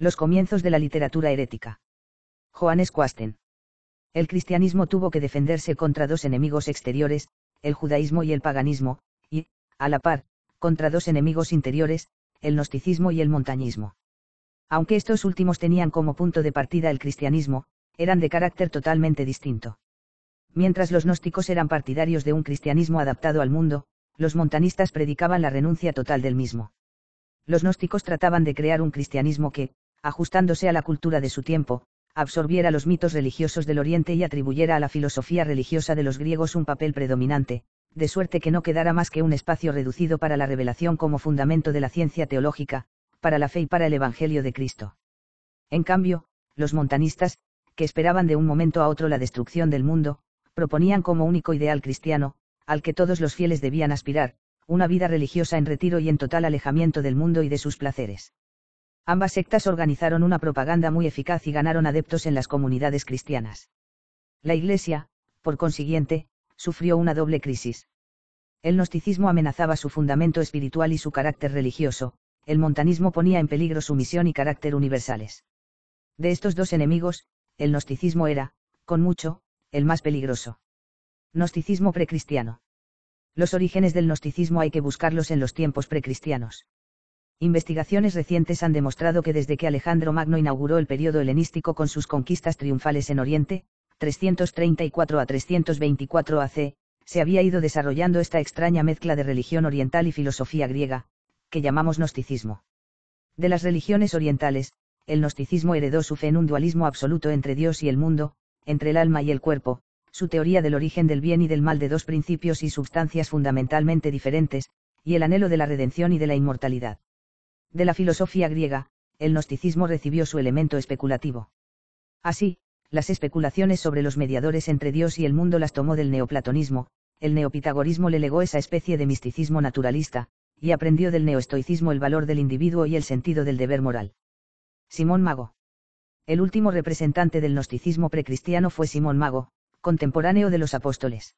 Los comienzos de la literatura herética. Johannes Quasten. El cristianismo tuvo que defenderse contra dos enemigos exteriores, el judaísmo y el paganismo, y, a la par, contra dos enemigos interiores, el gnosticismo y el montañismo. Aunque estos últimos tenían como punto de partida el cristianismo, eran de carácter totalmente distinto. Mientras los gnósticos eran partidarios de un cristianismo adaptado al mundo, los montanistas predicaban la renuncia total del mismo. Los gnósticos trataban de crear un cristianismo que, ajustándose a la cultura de su tiempo, absorbiera los mitos religiosos del Oriente y atribuyera a la filosofía religiosa de los griegos un papel predominante, de suerte que no quedara más que un espacio reducido para la revelación como fundamento de la ciencia teológica, para la fe y para el Evangelio de Cristo. En cambio, los montanistas, que esperaban de un momento a otro la destrucción del mundo, proponían como único ideal cristiano, al que todos los fieles debían aspirar, una vida religiosa en retiro y en total alejamiento del mundo y de sus placeres. Ambas sectas organizaron una propaganda muy eficaz y ganaron adeptos en las comunidades cristianas. La Iglesia, por consiguiente, sufrió una doble crisis. El gnosticismo amenazaba su fundamento espiritual y su carácter religioso, el montanismo ponía en peligro su misión y carácter universales. De estos dos enemigos, el gnosticismo era, con mucho, el más peligroso. Gnosticismo precristiano. Los orígenes del gnosticismo hay que buscarlos en los tiempos precristianos. Investigaciones recientes han demostrado que desde que Alejandro Magno inauguró el período helenístico con sus conquistas triunfales en Oriente, 334 a 324 AC, se había ido desarrollando esta extraña mezcla de religión oriental y filosofía griega, que llamamos gnosticismo. De las religiones orientales, el gnosticismo heredó su fe en un dualismo absoluto entre Dios y el mundo, entre el alma y el cuerpo, su teoría del origen del bien y del mal de dos principios y substancias fundamentalmente diferentes, y el anhelo de la redención y de la inmortalidad. De la filosofía griega, el gnosticismo recibió su elemento especulativo. Así, las especulaciones sobre los mediadores entre Dios y el mundo las tomó del neoplatonismo, el neopitagorismo le legó esa especie de misticismo naturalista, y aprendió del neoestoicismo el valor del individuo y el sentido del deber moral. Simón Mago. El último representante del gnosticismo precristiano fue Simón Mago, contemporáneo de los apóstoles.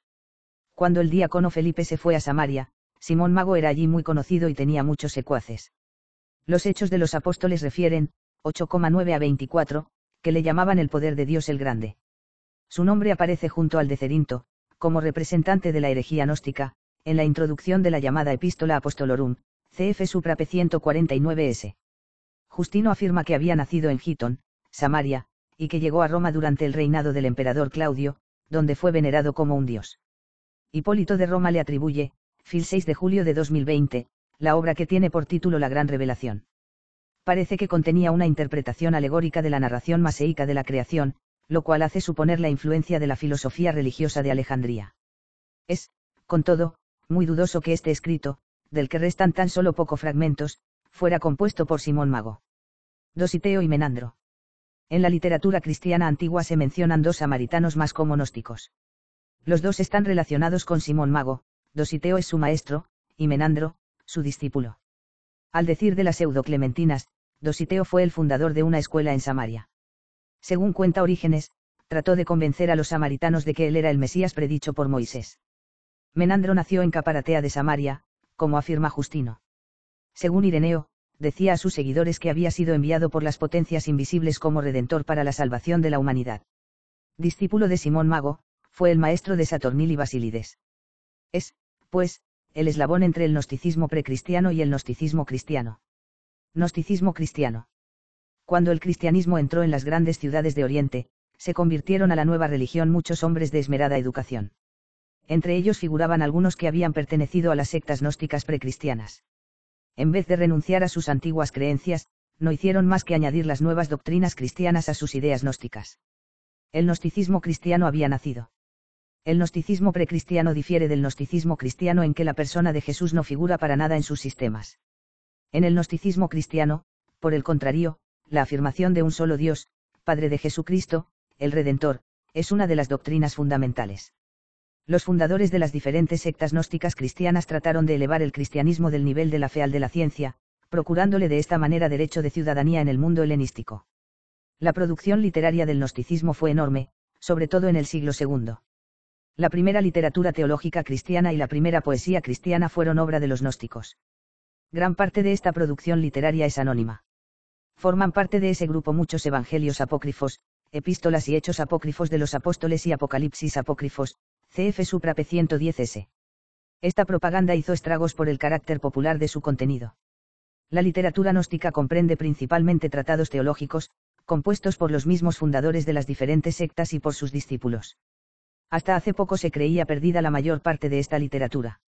Cuando el diácono Felipe se fue a Samaria, Simón Mago era allí muy conocido y tenía muchos secuaces. Los Hechos de los Apóstoles refieren, 8,9 a 24, que le llamaban el poder de Dios el Grande. Su nombre aparece junto al de Cerinto, como representante de la herejía gnóstica, en la introducción de la llamada Epístola Apostolorum, cf. Supra p. 149s. Justino afirma que había nacido en Gitón, Samaria, y que llegó a Roma durante el reinado del emperador Claudio, donde fue venerado como un dios. Hipólito de Roma le atribuye, fil 6 de julio de 2020, la obra que tiene por título La Gran Revelación. Parece que contenía una interpretación alegórica de la narración maseíca de la creación, lo cual hace suponer la influencia de la filosofía religiosa de Alejandría. Es, con todo, muy dudoso que este escrito, del que restan tan solo pocos fragmentos, fuera compuesto por Simón Mago. Dositeo y Menandro. En la literatura cristiana antigua se mencionan dos samaritanos más como gnósticos. Los dos están relacionados con Simón Mago, Dositeo es su maestro, y Menandro, su discípulo. Al decir de las pseudoclementinas, Dositeo fue el fundador de una escuela en Samaria. Según cuenta Orígenes, trató de convencer a los samaritanos de que él era el Mesías predicho por Moisés. Menandro nació en Caparatea de Samaria, como afirma Justino. Según Ireneo, decía a sus seguidores que había sido enviado por las potencias invisibles como redentor para la salvación de la humanidad. Discípulo de Simón Mago, fue el maestro de Saturnil y Basílides. Es, pues, el eslabón entre el gnosticismo precristiano y el gnosticismo cristiano. Gnosticismo cristiano. Cuando el cristianismo entró en las grandes ciudades de Oriente, se convirtieron a la nueva religión muchos hombres de esmerada educación. Entre ellos figuraban algunos que habían pertenecido a las sectas gnósticas precristianas. En vez de renunciar a sus antiguas creencias, no hicieron más que añadir las nuevas doctrinas cristianas a sus ideas gnósticas. El gnosticismo cristiano había nacido. El gnosticismo precristiano difiere del gnosticismo cristiano en que la persona de Jesús no figura para nada en sus sistemas. En el gnosticismo cristiano, por el contrario, la afirmación de un solo Dios, Padre de Jesucristo, el Redentor, es una de las doctrinas fundamentales. Los fundadores de las diferentes sectas gnósticas cristianas trataron de elevar el cristianismo del nivel de la fe al de la ciencia, procurándole de esta manera derecho de ciudadanía en el mundo helenístico. La producción literaria del gnosticismo fue enorme, sobre todo en el siglo II. La primera literatura teológica cristiana y la primera poesía cristiana fueron obra de los gnósticos. Gran parte de esta producción literaria es anónima. Forman parte de ese grupo muchos evangelios apócrifos, epístolas y hechos apócrifos de los apóstoles y apocalipsis apócrifos, cf. Supra p. 110s. Esta propaganda hizo estragos por el carácter popular de su contenido. La literatura gnóstica comprende principalmente tratados teológicos, compuestos por los mismos fundadores de las diferentes sectas y por sus discípulos. Hasta hace poco se creía perdida la mayor parte de esta literatura.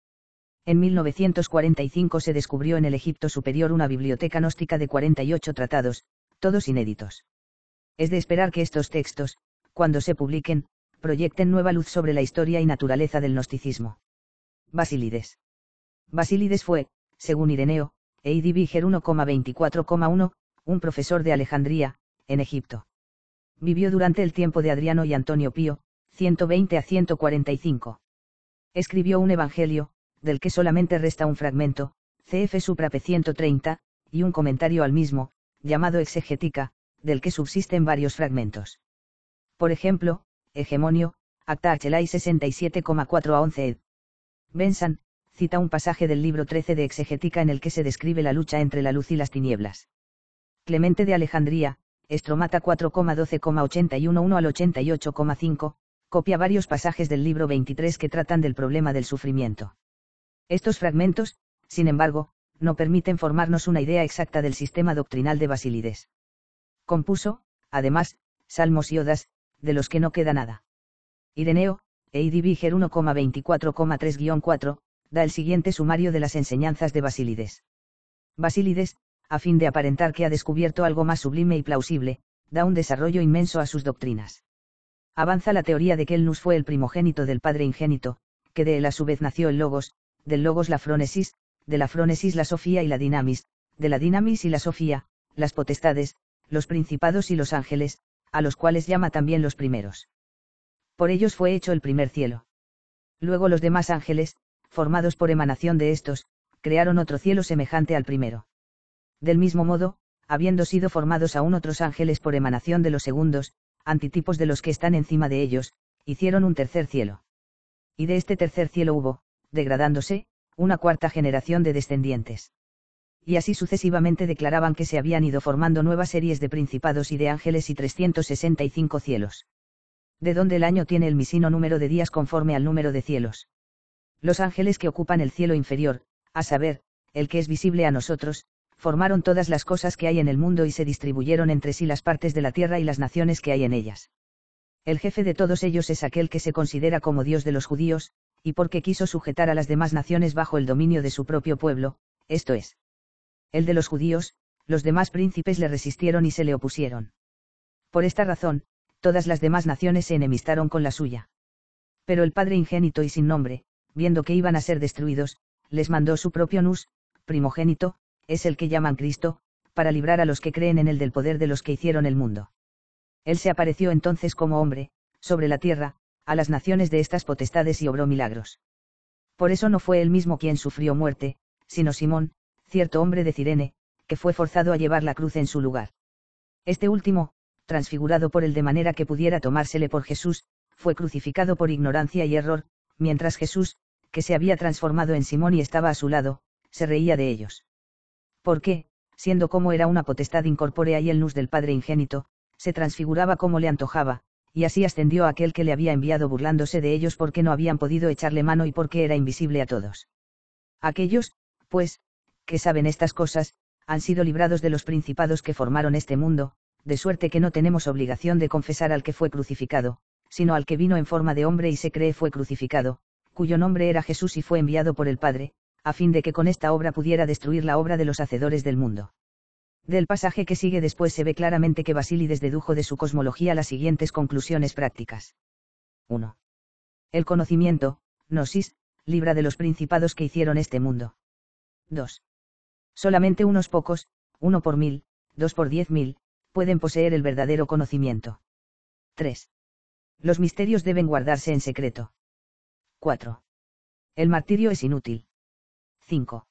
En 1945 se descubrió en el Egipto Superior una biblioteca gnóstica de 48 tratados, todos inéditos. Es de esperar que estos textos, cuando se publiquen, proyecten nueva luz sobre la historia y naturaleza del gnosticismo. Basílides. Basílides fue, según Ireneo, Eidivíger 1,24,1, un profesor de Alejandría, en Egipto. Vivió durante el tiempo de Adriano y Antonio Pío, 120 a 145. Escribió un evangelio, del que solamente resta un fragmento, cf. Supra p. 130, y un comentario al mismo, llamado Exegética, del que subsisten varios fragmentos. Por ejemplo, Hegemonio, Acta Achelai 67,4 a 11 ed. Benson, cita un pasaje del libro 13 de Exegética en el que se describe la lucha entre la luz y las tinieblas. Clemente de Alejandría, Estromata 4,12,81 1 al 88,5, copia varios pasajes del libro 23 que tratan del problema del sufrimiento. Estos fragmentos, sin embargo, no permiten formarnos una idea exacta del sistema doctrinal de Basílides. Compuso, además, salmos y odas, de los que no queda nada. Ireneo, Eidivíger 1,24,3-4, da el siguiente sumario de las enseñanzas de Basílides. Basílides, a fin de aparentar que ha descubierto algo más sublime y plausible, da un desarrollo inmenso a sus doctrinas. Avanza la teoría de que el nous fue el primogénito del Padre ingénito, que de él a su vez nació el Logos, del Logos la Frónesis, de la Frónesis la Sofía y la Dinamis, de la Dinamis y la Sofía, las potestades, los principados y los ángeles, a los cuales llama también los primeros. Por ellos fue hecho el primer cielo. Luego los demás ángeles, formados por emanación de estos, crearon otro cielo semejante al primero. Del mismo modo, habiendo sido formados aún otros ángeles por emanación de los segundos, antitipos de los que están encima de ellos, hicieron un tercer cielo. Y de este tercer cielo hubo, degradándose, una cuarta generación de descendientes. Y así sucesivamente declaraban que se habían ido formando nuevas series de principados y de ángeles y 365 cielos. De donde el año tiene el misino número de días conforme al número de cielos. Los ángeles que ocupan el cielo inferior, a saber, el que es visible a nosotros, formaron todas las cosas que hay en el mundo y se distribuyeron entre sí las partes de la tierra y las naciones que hay en ellas. El jefe de todos ellos es aquel que se considera como Dios de los judíos, y porque quiso sujetar a las demás naciones bajo el dominio de su propio pueblo, esto es, el de los judíos, los demás príncipes le resistieron y se le opusieron. Por esta razón, todas las demás naciones se enemistaron con la suya. Pero el Padre ingénito y sin nombre, viendo que iban a ser destruidos, les mandó su propio nous, primogénito, es el que llaman Cristo, para librar a los que creen en él del poder de los que hicieron el mundo. Él se apareció entonces como hombre, sobre la tierra, a las naciones de estas potestades y obró milagros. Por eso no fue él mismo quien sufrió muerte, sino Simón, cierto hombre de Cirene, que fue forzado a llevar la cruz en su lugar. Este último, transfigurado por él de manera que pudiera tomársele por Jesús, fue crucificado por ignorancia y error, mientras Jesús, que se había transformado en Simón y estaba a su lado, se reía de ellos. Porque, siendo como era una potestad incorpórea y el nous del Padre ingénito, se transfiguraba como le antojaba, y así ascendió a aquel que le había enviado burlándose de ellos porque no habían podido echarle mano y porque era invisible a todos. Aquellos, pues, que saben estas cosas, han sido librados de los principados que formaron este mundo, de suerte que no tenemos obligación de confesar al que fue crucificado, sino al que vino en forma de hombre y se cree fue crucificado, cuyo nombre era Jesús y fue enviado por el Padre, a fin de que con esta obra pudiera destruir la obra de los hacedores del mundo. Del pasaje que sigue después se ve claramente que Basílides dedujo de su cosmología las siguientes conclusiones prácticas. 1. El conocimiento, gnosis, libra de los principados que hicieron este mundo. 2. Solamente unos pocos, 1 por 1000, 2 por 10.000, pueden poseer el verdadero conocimiento. 3. Los misterios deben guardarse en secreto. 4. El martirio es inútil. 5.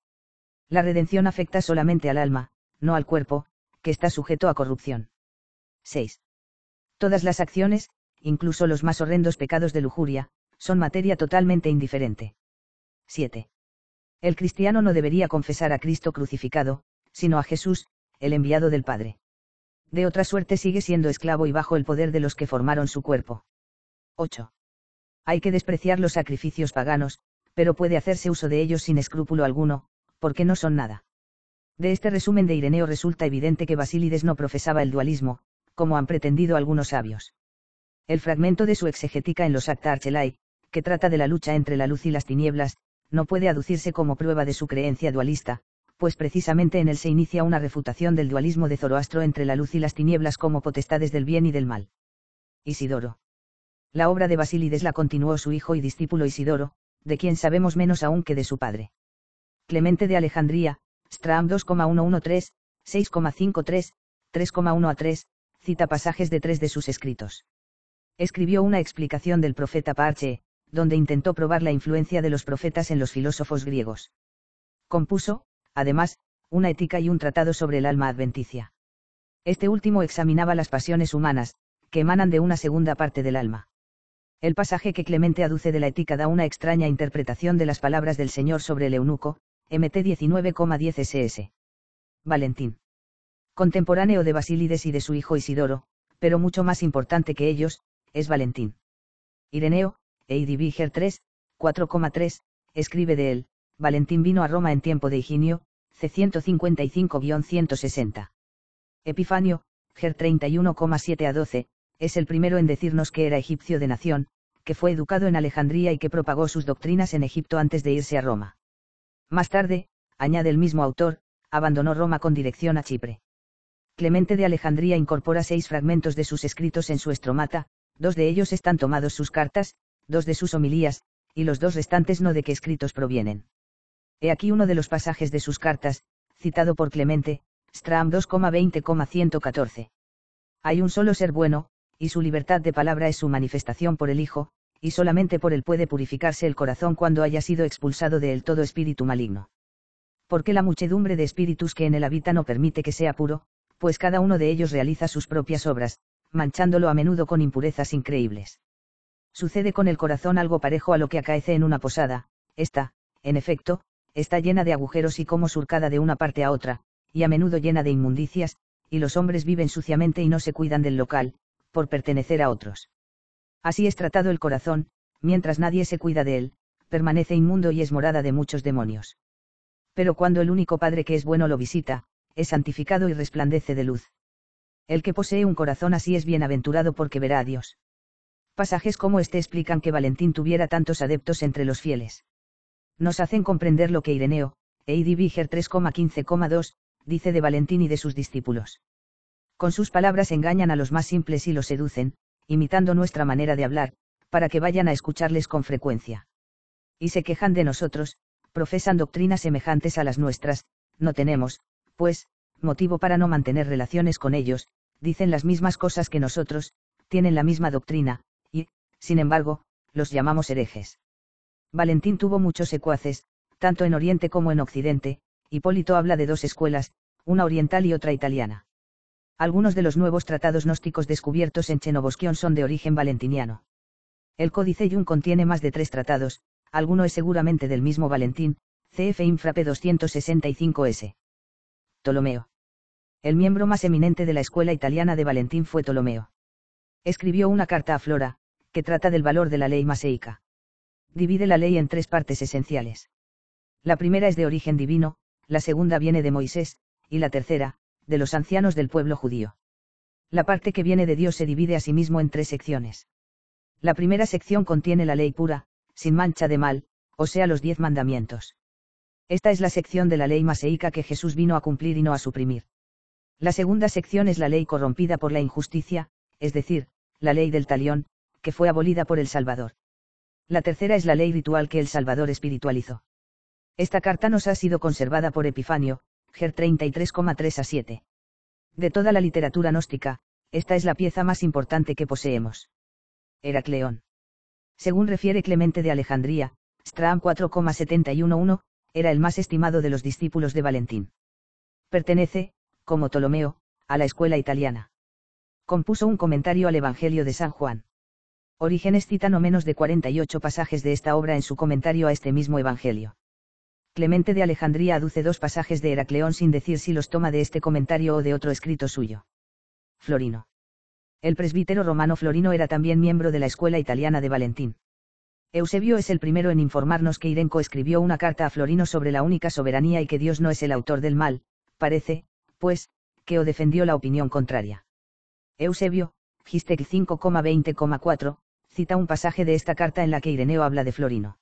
La redención afecta solamente al alma, no al cuerpo, que está sujeto a corrupción. 6. Todas las acciones, incluso los más horrendos pecados de lujuria, son materia totalmente indiferente. 7. El cristiano no debería confesar a Cristo crucificado, sino a Jesús, el enviado del Padre. De otra suerte sigue siendo esclavo y bajo el poder de los que formaron su cuerpo. 8. Hay que despreciar los sacrificios paganos, pero puede hacerse uso de ellos sin escrúpulo alguno, porque no son nada. De este resumen de Ireneo resulta evidente que Basílides no profesaba el dualismo, como han pretendido algunos sabios. El fragmento de su exegética en los Acta Archelae, que trata de la lucha entre la luz y las tinieblas, no puede aducirse como prueba de su creencia dualista, pues precisamente en él se inicia una refutación del dualismo de Zoroastro entre la luz y las tinieblas como potestades del bien y del mal. Isidoro. La obra de Basílides la continuó su hijo y discípulo Isidoro, de quien sabemos menos aún que de su padre. Clemente de Alejandría, Strahm 2,113, 6,53, 3,1 a 3, cita pasajes de 3 de sus escritos. Escribió una explicación del profeta Parche, donde intentó probar la influencia de los profetas en los filósofos griegos. Compuso, además, una ética y un tratado sobre el alma adventicia. Este último examinaba las pasiones humanas, que emanan de una segunda parte del alma. El pasaje que Clemente aduce de la ética da una extraña interpretación de las palabras del Señor sobre el eunuco, MT 19,10 ss. Valentín. Contemporáneo de Basílides y de su hijo Isidoro, pero mucho más importante que ellos, es Valentín. Ireneo, Eidiviger 3, 4,3, escribe de él: Valentín vino a Roma en tiempo de Higinio, c. 155-160. Epifanio, Ger 31,7 a 12, es el primero en decirnos que era egipcio de nación, que fue educado en Alejandría y que propagó sus doctrinas en Egipto antes de irse a Roma. Más tarde, añade el mismo autor, abandonó Roma con dirección a Chipre. Clemente de Alejandría incorpora 6 fragmentos de sus escritos en su Estromata, 2 de ellos están tomados sus cartas, 2 de sus homilías, y los 2 restantes no de qué escritos provienen. He aquí uno de los pasajes de sus cartas, citado por Clemente, Strahm 2,20,114. Hay un solo ser bueno, y su libertad de palabra es su manifestación por el Hijo, y solamente por él puede purificarse el corazón cuando haya sido expulsado de él todo espíritu maligno. Porque la muchedumbre de espíritus que en él habita no permite que sea puro, pues cada uno de ellos realiza sus propias obras, manchándolo a menudo con impurezas increíbles. Sucede con el corazón algo parejo a lo que acaece en una posada, esta, en efecto, está llena de agujeros y como surcada de una parte a otra, y a menudo llena de inmundicias, y los hombres viven suciamente y no se cuidan del local, por pertenecer a otros. Así es tratado el corazón, mientras nadie se cuida de él, permanece inmundo y es morada de muchos demonios. Pero cuando el único Padre que es bueno lo visita, es santificado y resplandece de luz. El que posee un corazón así es bienaventurado porque verá a Dios. Pasajes como este explican que Valentín tuviera tantos adeptos entre los fieles. Nos hacen comprender lo que Ireneo, Eidiviger 3,15,2, dice de Valentín y de sus discípulos. Con sus palabras engañan a los más simples y los seducen, imitando nuestra manera de hablar, para que vayan a escucharles con frecuencia. Y se quejan de nosotros, profesan doctrinas semejantes a las nuestras, no tenemos, pues, motivo para no mantener relaciones con ellos, dicen las mismas cosas que nosotros, tienen la misma doctrina, y, sin embargo, los llamamos herejes. Valentín tuvo muchos secuaces, tanto en Oriente como en Occidente. Hipólito habla de 2 escuelas, una oriental y otra italiana. Algunos de los nuevos tratados gnósticos descubiertos en Chenoboskion son de origen valentiniano. El Códice Yun contiene más de 3 tratados, alguno es seguramente del mismo Valentín, cf. Infra p. 265s. Ptolomeo. El miembro más eminente de la escuela italiana de Valentín fue Ptolomeo. Escribió una carta a Flora, que trata del valor de la ley maseica. Divide la ley en 3 partes esenciales. La primera es de origen divino, la segunda viene de Moisés, y la tercera, de los ancianos del pueblo judío. La parte que viene de Dios se divide asimismo en 3 secciones. La primera sección contiene la ley pura, sin mancha de mal, o sea los 10 mandamientos. Esta es la sección de la ley maseica que Jesús vino a cumplir y no a suprimir. La segunda sección es la ley corrompida por la injusticia, es decir, la ley del talión, que fue abolida por el Salvador. La tercera es la ley ritual que el Salvador espiritualizó. Esta carta nos ha sido conservada por Epifanio, Ger 33,3 a 7. De toda la literatura gnóstica, esta es la pieza más importante que poseemos. Heracleón. Según refiere Clemente de Alejandría, Strahm 4,711, era el más estimado de los discípulos de Valentín. Pertenece, como Ptolomeo, a la escuela italiana. Compuso un comentario al Evangelio de San Juan. Orígenes cita no menos de 48 pasajes de esta obra en su comentario a este mismo Evangelio. Clemente de Alejandría aduce 2 pasajes de Heracleón sin decir si los toma de este comentario o de otro escrito suyo. Florino. El presbítero romano Florino era también miembro de la escuela italiana de Valentín. Eusebio es el primero en informarnos que Irenco escribió una carta a Florino sobre la única soberanía y que Dios no es el autor del mal, parece, pues, que o defendió la opinión contraria. Eusebio, Gistec 5,20,4, cita un pasaje de esta carta en la que Ireneo habla de Florino.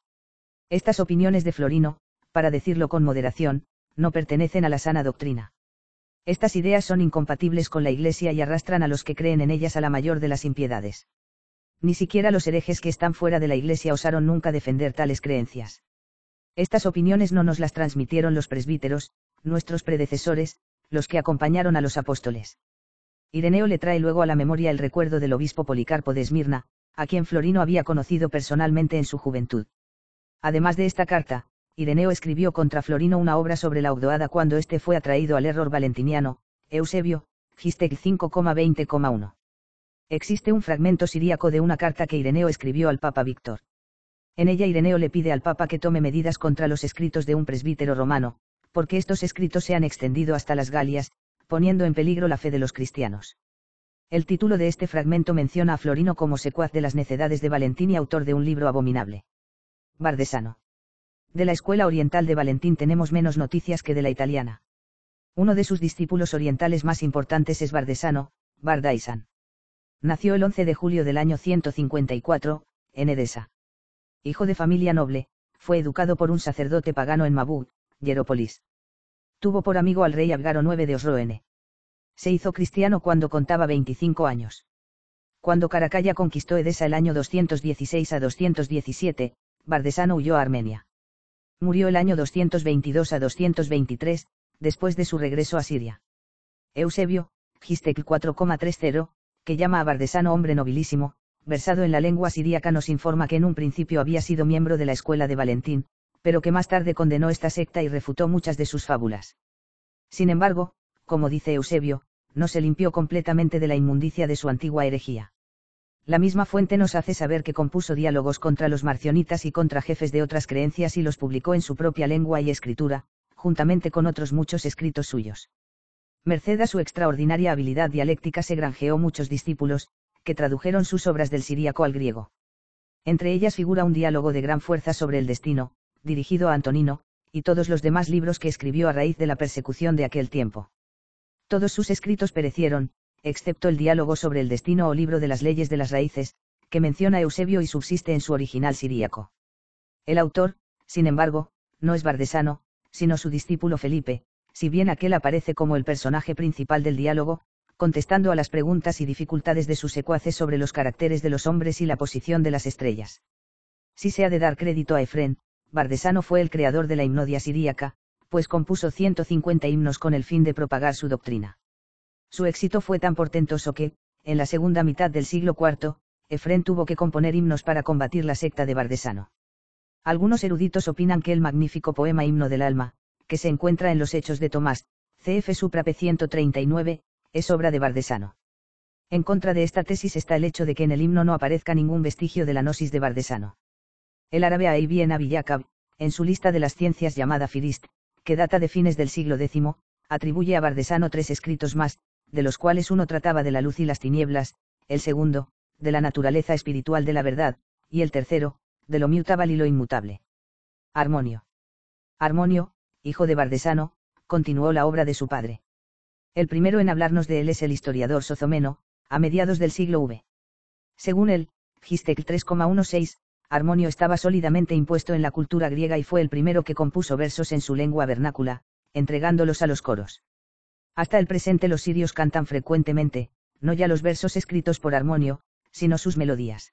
Estas opiniones de Florino, para decirlo con moderación, no pertenecen a la sana doctrina. Estas ideas son incompatibles con la Iglesia y arrastran a los que creen en ellas a la mayor de las impiedades. Ni siquiera los herejes que están fuera de la Iglesia osaron nunca defender tales creencias. Estas opiniones no nos las transmitieron los presbíteros, nuestros predecesores, los que acompañaron a los apóstoles. Ireneo le trae luego a la memoria el recuerdo del obispo Policarpo de Esmirna, a quien Florino había conocido personalmente en su juventud. Además de esta carta, Ireneo escribió contra Florino una obra sobre la Ogdoada cuando éste fue atraído al error valentiniano, Eusebio, Gistec 5,20,1. Existe un fragmento siríaco de una carta que Ireneo escribió al Papa Víctor. En ella Ireneo le pide al Papa que tome medidas contra los escritos de un presbítero romano, porque estos escritos se han extendido hasta las Galias, poniendo en peligro la fe de los cristianos. El título de este fragmento menciona a Florino como secuaz de las necedades de Valentín y autor de un libro abominable. Bardesano. De la escuela oriental de Valentín tenemos menos noticias que de la italiana. Uno de sus discípulos orientales más importantes es Bardesano, Bardaisan. Nació el 11 de julio del año 154, en Edesa. Hijo de familia noble, fue educado por un sacerdote pagano en Mabú, Hierópolis. Tuvo por amigo al rey Abgaro IX de Osroene. Se hizo cristiano cuando contaba 25 años. Cuando Caracalla conquistó Edesa el año 216 a 217, Bardesano huyó a Armenia. Murió el año 222 a 223, después de su regreso a Siria. Eusebio, Gistec 4,30, que llama a Bardesano hombre nobilísimo, versado en la lengua siríaca, nos informa que en un principio había sido miembro de la escuela de Valentín, pero que más tarde condenó esta secta y refutó muchas de sus fábulas. Sin embargo, como dice Eusebio, no se limpió completamente de la inmundicia de su antigua herejía. La misma fuente nos hace saber que compuso diálogos contra los marcionitas y contra jefes de otras creencias y los publicó en su propia lengua y escritura, juntamente con otros muchos escritos suyos. Merced a su extraordinaria habilidad dialéctica se granjeó muchos discípulos, que tradujeron sus obras del siríaco al griego. Entre ellas figura un diálogo de gran fuerza sobre el destino, dirigido a Antonino, y todos los demás libros que escribió a raíz de la persecución de aquel tiempo. Todos sus escritos perecieron, excepto el diálogo sobre el destino o libro de las leyes de las raíces, que menciona Eusebio y subsiste en su original siríaco. El autor, sin embargo, no es Bardesano, sino su discípulo Felipe, si bien aquel aparece como el personaje principal del diálogo, contestando a las preguntas y dificultades de sus secuaces sobre los caracteres de los hombres y la posición de las estrellas. Si se ha de dar crédito a Efrén, Bardesano fue el creador de la himnodia siríaca, pues compuso 150 himnos con el fin de propagar su doctrina. Su éxito fue tan portentoso que, en la segunda mitad del siglo IV, Efrén tuvo que componer himnos para combatir la secta de Bardesano. Algunos eruditos opinan que el magnífico poema Himno del Alma, que se encuentra en los Hechos de Tomás, cf. Supra p. 139, es obra de Bardesano. En contra de esta tesis está el hecho de que en el himno no aparezca ningún vestigio de la gnosis de Bardesano. El árabe Ibn Abi Yaqub, en su lista de las ciencias llamada Firist, que data de fines del siglo X, atribuye a Bardesano 3 escritos más, de los cuales uno trataba de la luz y las tinieblas, el segundo, de la naturaleza espiritual de la verdad, y el tercero, de lo mutable y lo inmutable. Armonio. Armonio, hijo de Bardesano, continuó la obra de su padre. El primero en hablarnos de él es el historiador Sozomeno, a mediados del siglo V. Según él, Gistec 3,16, Armonio estaba sólidamente impuesto en la cultura griega y fue el primero que compuso versos en su lengua vernácula, entregándolos a los coros. Hasta el presente los sirios cantan frecuentemente, no ya los versos escritos por Armonio, sino sus melodías.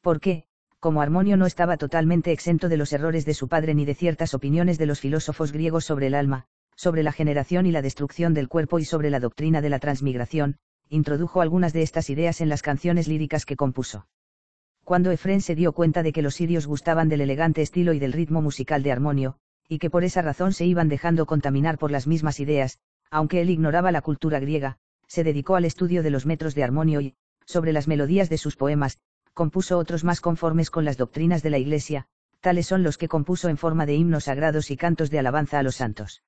Porque, como Armonio no estaba totalmente exento de los errores de su padre ni de ciertas opiniones de los filósofos griegos sobre el alma, sobre la generación y la destrucción del cuerpo y sobre la doctrina de la transmigración, introdujo algunas de estas ideas en las canciones líricas que compuso. Cuando Efrén se dio cuenta de que los sirios gustaban del elegante estilo y del ritmo musical de Armonio, y que por esa razón se iban dejando contaminar por las mismas ideas, aunque él ignoraba la cultura griega, se dedicó al estudio de los metros de Armonio y, sobre las melodías de sus poemas, compuso otros más conformes con las doctrinas de la Iglesia, tales son los que compuso en forma de himnos sagrados y cantos de alabanza a los santos.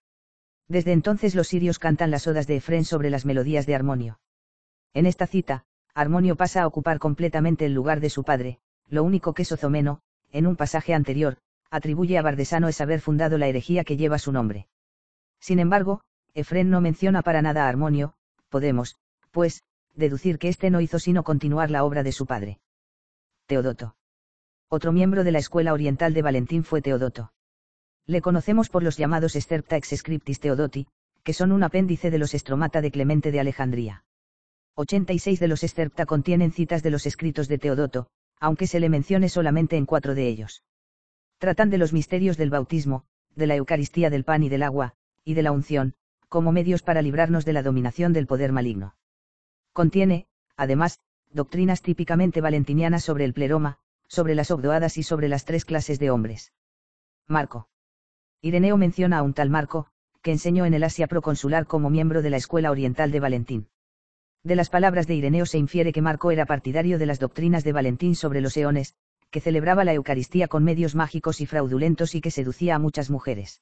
Desde entonces los sirios cantan las odas de Efrén sobre las melodías de Armonio. En esta cita, Armonio pasa a ocupar completamente el lugar de su padre, lo único que Sozomeno, en un pasaje anterior, atribuye a Bardesano es haber fundado la herejía que lleva su nombre. Sin embargo, Efrén no menciona para nada a Armonio, podemos, pues, deducir que éste no hizo sino continuar la obra de su padre. Teodoto. Otro miembro de la escuela oriental de Valentín fue Teodoto. Le conocemos por los llamados Sterpta ex scriptis Theodoti, que son un apéndice de los Stromata de Clemente de Alejandría. 86 de los Sterpta contienen citas de los escritos de Teodoto, aunque se le mencione solamente en 4 de ellos. Tratan de los misterios del bautismo, de la Eucaristía del pan y del agua, y de la unción, como medios para librarnos de la dominación del poder maligno. Contiene, además, doctrinas típicamente valentinianas sobre el pleroma, sobre las ogdoadas y sobre las 3 clases de hombres. Marco. Ireneo menciona a un tal Marco, que enseñó en el Asia proconsular como miembro de la escuela oriental de Valentín. De las palabras de Ireneo se infiere que Marco era partidario de las doctrinas de Valentín sobre los eones, que celebraba la Eucaristía con medios mágicos y fraudulentos y que seducía a muchas mujeres.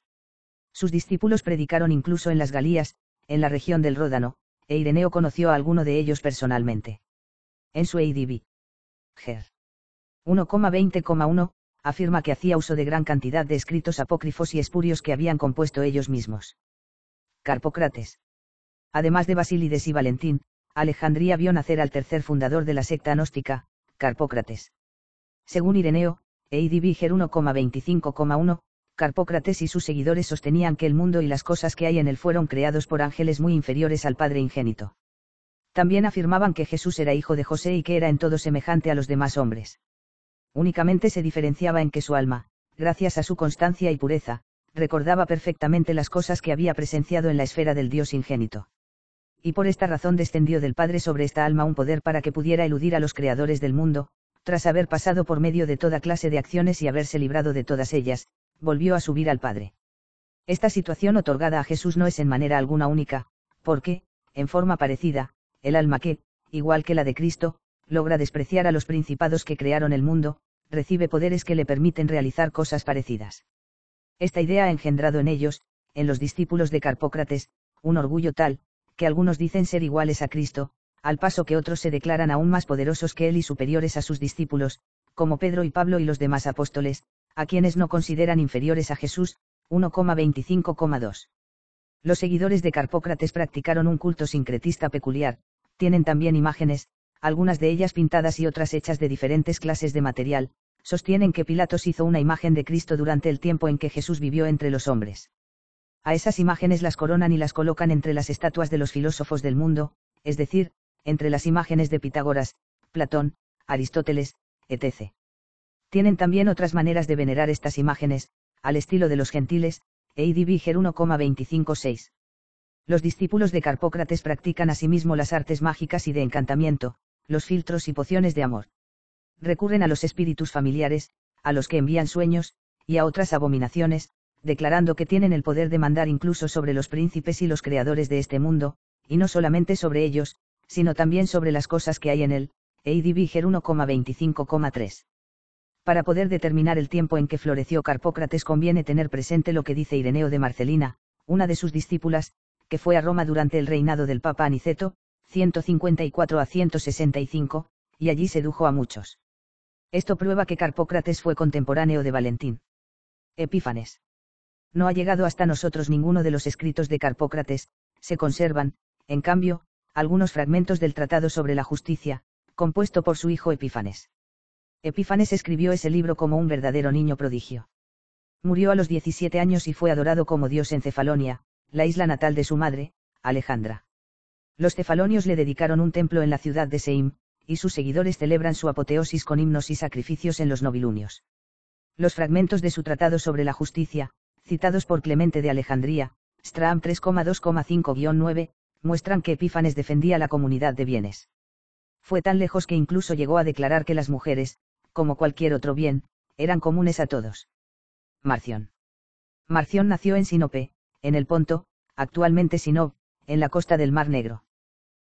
Sus discípulos predicaron incluso en las Galías, en la región del Ródano, e Ireneo conoció a alguno de ellos personalmente. En su Eidb. Ger. 1,20,1, afirma que hacía uso de gran cantidad de escritos apócrifos y espurios que habían compuesto ellos mismos. Carpócrates. Además de Basílides y Valentín, Alejandría vio nacer al tercer fundador de la secta gnóstica, Carpócrates. Según Ireneo, Eidb Ger 1,25,1, Carpócrates y sus seguidores sostenían que el mundo y las cosas que hay en él fueron creados por ángeles muy inferiores al Padre ingénito. También afirmaban que Jesús era hijo de José y que era en todo semejante a los demás hombres. Únicamente se diferenciaba en que su alma, gracias a su constancia y pureza, recordaba perfectamente las cosas que había presenciado en la esfera del Dios ingénito. Y por esta razón descendió del Padre sobre esta alma un poder para que pudiera eludir a los creadores del mundo, tras haber pasado por medio de toda clase de acciones y haberse librado de todas ellas, volvió a subir al Padre. Esta situación otorgada a Jesús no es en manera alguna única, porque, en forma parecida, el alma que, igual que la de Cristo, logra despreciar a los principados que crearon el mundo, recibe poderes que le permiten realizar cosas parecidas. Esta idea ha engendrado en ellos, en los discípulos de Carpócrates, un orgullo tal, que algunos dicen ser iguales a Cristo, al paso que otros se declaran aún más poderosos que él y superiores a sus discípulos, como Pedro y Pablo y los demás apóstoles, a quienes no consideran inferiores a Jesús. 1,25,2. Los seguidores de Carpócrates practicaron un culto sincretista peculiar, tienen también imágenes, algunas de ellas pintadas y otras hechas de diferentes clases de material, sostienen que Pilatos hizo una imagen de Cristo durante el tiempo en que Jesús vivió entre los hombres. A esas imágenes las coronan y las colocan entre las estatuas de los filósofos del mundo, es decir, entre las imágenes de Pitágoras, Platón, Aristóteles, etc. Tienen también otras maneras de venerar estas imágenes, al estilo de los gentiles, Eidb Ger 1,25,6. Los discípulos de Carpócrates practican asimismo las artes mágicas y de encantamiento, los filtros y pociones de amor. Recurren a los espíritus familiares, a los que envían sueños, y a otras abominaciones, declarando que tienen el poder de mandar incluso sobre los príncipes y los creadores de este mundo, y no solamente sobre ellos, sino también sobre las cosas que hay en él, Eidb Ger 1,25,3. Para poder determinar el tiempo en que floreció Carpócrates conviene tener presente lo que dice Ireneo de Marcelina, una de sus discípulas, que fue a Roma durante el reinado del Papa Aniceto, 154 a 165, y allí sedujo a muchos. Esto prueba que Carpócrates fue contemporáneo de Valentín. Epífanes. No ha llegado hasta nosotros ninguno de los escritos de Carpócrates, se conservan, en cambio, algunos fragmentos del Tratado sobre la Justicia, compuesto por su hijo Epífanes. Epífanes escribió ese libro como un verdadero niño prodigio. Murió a los 17 años y fue adorado como dios en Cefalonia, la isla natal de su madre, Alejandra. Los cefalonios le dedicaron un templo en la ciudad de Seim, y sus seguidores celebran su apoteosis con himnos y sacrificios en los novilunios. Los fragmentos de su Tratado sobre la Justicia, citados por Clemente de Alejandría, Strahm 3,2,5-9, muestran que Epífanes defendía la comunidad de bienes. Fue tan lejos que incluso llegó a declarar que las mujeres, como cualquier otro bien, eran comunes a todos. Marción. Marción nació en Sinope, en el Ponto, actualmente Sinop, en la costa del Mar Negro.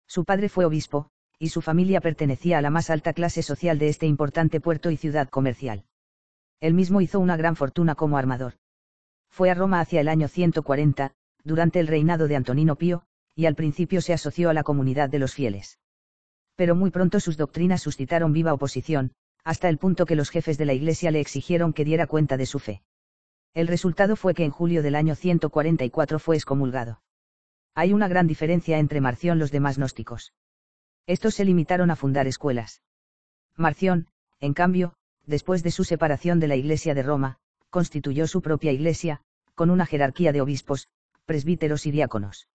Su padre fue obispo, y su familia pertenecía a la más alta clase social de este importante puerto y ciudad comercial. Él mismo hizo una gran fortuna como armador. Fue a Roma hacia el año 140, durante el reinado de Antonino Pío, y al principio se asoció a la comunidad de los fieles. Pero muy pronto sus doctrinas suscitaron viva oposición, hasta el punto que los jefes de la Iglesia le exigieron que diera cuenta de su fe. El resultado fue que en julio del año 144 fue excomulgado. Hay una gran diferencia entre Marción y los demás gnósticos. Estos se limitaron a fundar escuelas. Marción, en cambio, después de su separación de la Iglesia de Roma, constituyó su propia iglesia, con una jerarquía de obispos, presbíteros y diáconos.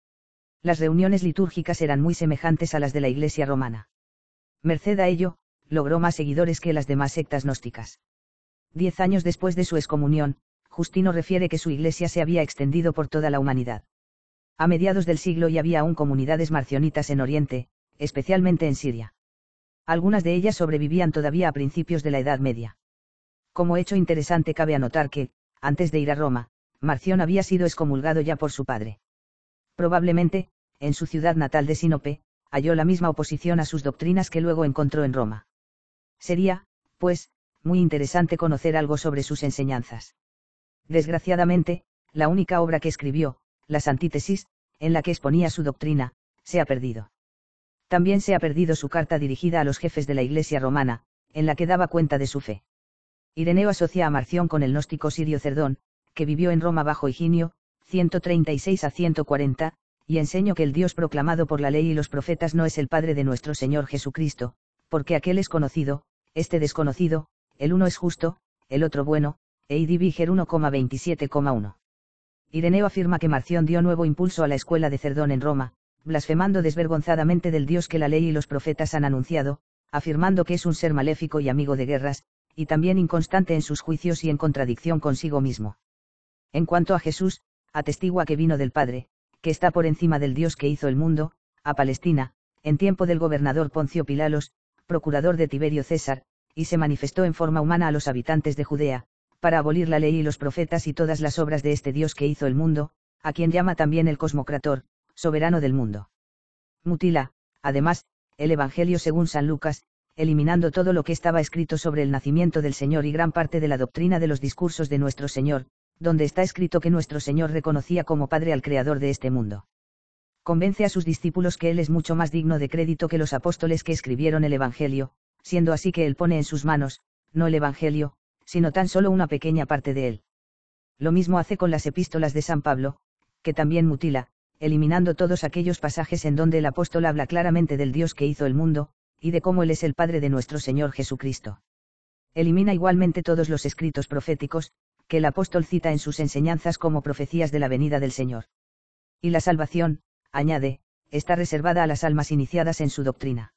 Las reuniones litúrgicas eran muy semejantes a las de la Iglesia romana. Merced a ello, logró más seguidores que las demás sectas gnósticas. 10 años después de su excomunión, Justino refiere que su iglesia se había extendido por toda la humanidad. A mediados del siglo ya había aún comunidades marcionitas en Oriente, especialmente en Siria. Algunas de ellas sobrevivían todavía a principios de la Edad Media. Como hecho interesante cabe anotar que, antes de ir a Roma, Marción había sido excomulgado ya por su padre. Probablemente, en su ciudad natal de Sinope, halló la misma oposición a sus doctrinas que luego encontró en Roma. Sería, pues, muy interesante conocer algo sobre sus enseñanzas. Desgraciadamente, la única obra que escribió, Las Antítesis, en la que exponía su doctrina, se ha perdido. También se ha perdido su carta dirigida a los jefes de la Iglesia romana, en la que daba cuenta de su fe. Ireneo asocia a Marción con el gnóstico sirio Cerdón, que vivió en Roma bajo Higinio, 136 a 140, y enseñó que el Dios proclamado por la ley y los profetas no es el Padre de nuestro Señor Jesucristo, porque aquel es conocido, este desconocido, el uno es justo, el otro bueno, Eidi Viger 1,27,1. Ireneo afirma que Marción dio nuevo impulso a la escuela de Cerdón en Roma, blasfemando desvergonzadamente del Dios que la ley y los profetas han anunciado, afirmando que es un ser maléfico y amigo de guerras, y también inconstante en sus juicios y en contradicción consigo mismo. En cuanto a Jesús, atestigua que vino del Padre, que está por encima del Dios que hizo el mundo, a Palestina, en tiempo del gobernador Poncio Pilatos, procurador de Tiberio César, y se manifestó en forma humana a los habitantes de Judea, para abolir la ley y los profetas y todas las obras de este Dios que hizo el mundo, a quien llama también el cosmocrator, soberano del mundo. Mutila, además, el Evangelio según San Lucas, eliminando todo lo que estaba escrito sobre el nacimiento del Señor y gran parte de la doctrina de los discursos de nuestro Señor, donde está escrito que nuestro Señor reconocía como Padre al Creador de este mundo. Convence a sus discípulos que Él es mucho más digno de crédito que los apóstoles que escribieron el Evangelio, siendo así que Él pone en sus manos, no el Evangelio, sino tan solo una pequeña parte de él. Lo mismo hace con las epístolas de San Pablo, que también mutila, eliminando todos aquellos pasajes en donde el apóstol habla claramente del Dios que hizo el mundo, y de cómo Él es el Padre de nuestro Señor Jesucristo. Elimina igualmente todos los escritos proféticos, que el apóstol cita en sus enseñanzas como profecías de la venida del Señor. Y la salvación, añade, está reservada a las almas iniciadas en su doctrina.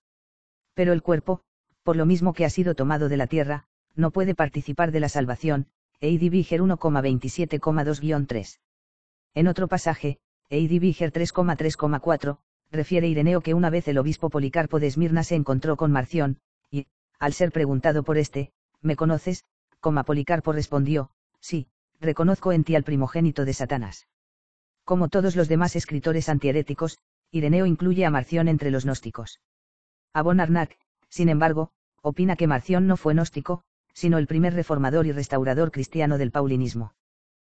Pero el cuerpo, por lo mismo que ha sido tomado de la tierra, no puede participar de la salvación, Eidi Viger 1,27,2-3. En otro pasaje, Eidi Viger 3,3,4, refiere Ireneo que una vez el obispo Policarpo de Esmirna se encontró con Marción, y, al ser preguntado por este, ¿me conoces?, Policarpo respondió, sí, reconozco en ti al primogénito de Satanás. Como todos los demás escritores antiheréticos, Ireneo incluye a Marción entre los gnósticos. Abon Arnac, sin embargo, opina que Marción no fue gnóstico, sino el primer reformador y restaurador cristiano del paulinismo.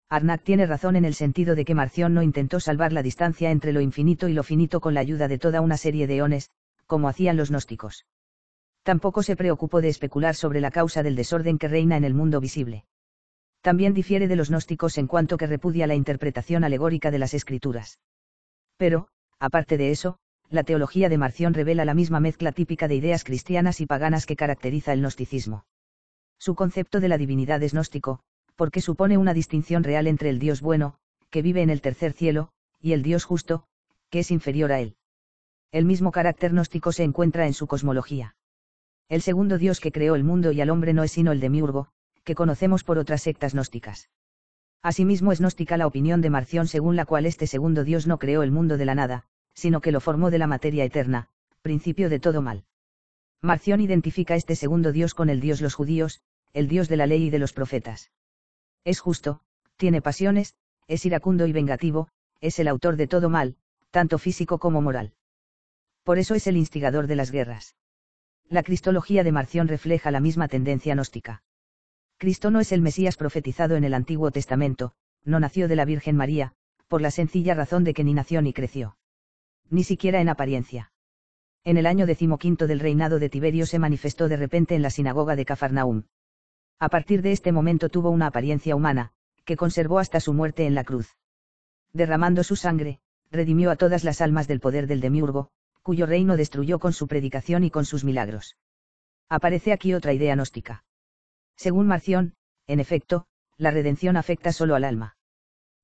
Arnac tiene razón en el sentido de que Marción no intentó salvar la distancia entre lo infinito y lo finito con la ayuda de toda una serie de eones, como hacían los gnósticos. Tampoco se preocupó de especular sobre la causa del desorden que reina en el mundo visible. También difiere de los gnósticos en cuanto que repudia la interpretación alegórica de las escrituras. Pero, aparte de eso, la teología de Marción revela la misma mezcla típica de ideas cristianas y paganas que caracteriza el gnosticismo. Su concepto de la divinidad es gnóstico, porque supone una distinción real entre el Dios bueno, que vive en el tercer cielo, y el Dios justo, que es inferior a él. El mismo carácter gnóstico se encuentra en su cosmología. El segundo Dios que creó el mundo y al hombre no es sino el demiurgo, que conocemos por otras sectas gnósticas. Asimismo es gnóstica la opinión de Marción según la cual este segundo Dios no creó el mundo de la nada, sino que lo formó de la materia eterna, principio de todo mal. Marción identifica este segundo Dios con el Dios los judíos, el Dios de la ley y de los profetas. Es justo, tiene pasiones, es iracundo y vengativo, es el autor de todo mal, tanto físico como moral. Por eso es el instigador de las guerras. La cristología de Marción refleja la misma tendencia gnóstica. Cristo no es el Mesías profetizado en el Antiguo Testamento, no nació de la Virgen María, por la sencilla razón de que ni nació ni creció. Ni siquiera en apariencia. En el año 15 del reinado de Tiberio se manifestó de repente en la sinagoga de Cafarnaúm. A partir de este momento tuvo una apariencia humana, que conservó hasta su muerte en la cruz. Derramando su sangre, redimió a todas las almas del poder del demiurgo, cuyo reino destruyó con su predicación y con sus milagros. Aparece aquí otra idea gnóstica. Según Marción, en efecto, la redención afecta solo al alma.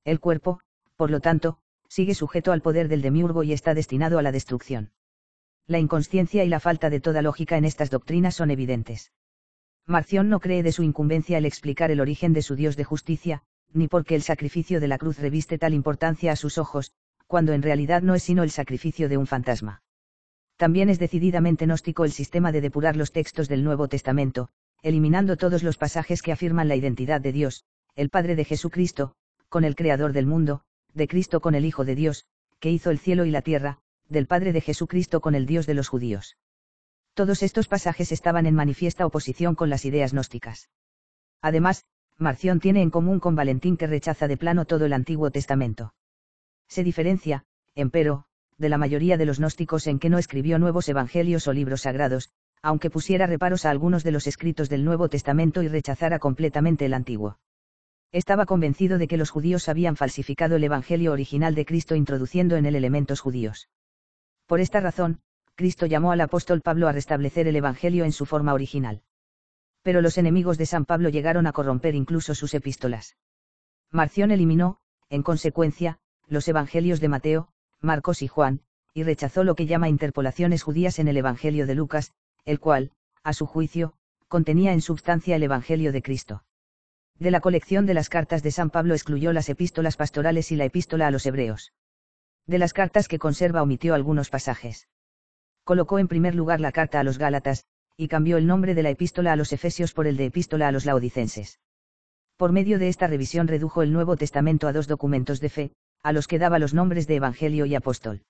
El cuerpo, por lo tanto, sigue sujeto al poder del demiurgo y está destinado a la destrucción. La inconsciencia y la falta de toda lógica en estas doctrinas son evidentes. Marción no cree de su incumbencia el explicar el origen de su Dios de justicia, ni porque el sacrificio de la cruz reviste tal importancia a sus ojos, cuando en realidad no es sino el sacrificio de un fantasma. También es decididamente gnóstico el sistema de depurar los textos del Nuevo Testamento, eliminando todos los pasajes que afirman la identidad de Dios, el Padre de Jesucristo, con el Creador del mundo, de Cristo con el Hijo de Dios, que hizo el cielo y la tierra, del Padre de Jesucristo con el Dios de los judíos. Todos estos pasajes estaban en manifiesta oposición con las ideas gnósticas. Además, Marción tiene en común con Valentín que rechaza de plano todo el Antiguo Testamento. Se diferencia, empero, de la mayoría de los gnósticos en que no escribió nuevos evangelios o libros sagrados, aunque pusiera reparos a algunos de los escritos del Nuevo Testamento y rechazara completamente el Antiguo. Estaba convencido de que los judíos habían falsificado el evangelio original de Cristo introduciendo en él elementos judíos. Por esta razón, Cristo llamó al apóstol Pablo a restablecer el evangelio en su forma original. Pero los enemigos de San Pablo llegaron a corromper incluso sus epístolas. Marción eliminó, en consecuencia, los evangelios de Mateo, Marcos y Juan, y rechazó lo que llama interpolaciones judías en el evangelio de Lucas, el cual, a su juicio, contenía en substancia el evangelio de Cristo. De la colección de las cartas de San Pablo excluyó las epístolas pastorales y la epístola a los hebreos. De las cartas que conserva omitió algunos pasajes. Colocó en primer lugar la carta a los Gálatas, y cambió el nombre de la epístola a los Efesios por el de epístola a los Laodicenses. Por medio de esta revisión redujo el Nuevo Testamento a 2 documentos de fe, a los que daba los nombres de Evangelio y Apóstol.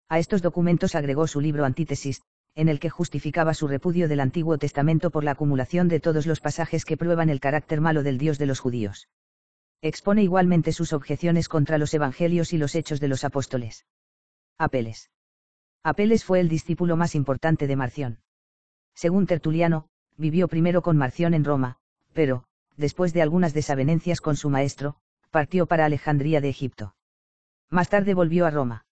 A estos documentos agregó su libro Antítesis, en el que justificaba su repudio del Antiguo Testamento por la acumulación de todos los pasajes que prueban el carácter malo del Dios de los judíos. Expone igualmente sus objeciones contra los Evangelios y los Hechos de los Apóstoles. Apeles. Apeles fue el discípulo más importante de Marción. Según Tertuliano, vivió primero con Marción en Roma, pero, después de algunas desavenencias con su maestro, partió para Alejandría de Egipto. Más tarde volvió a Roma.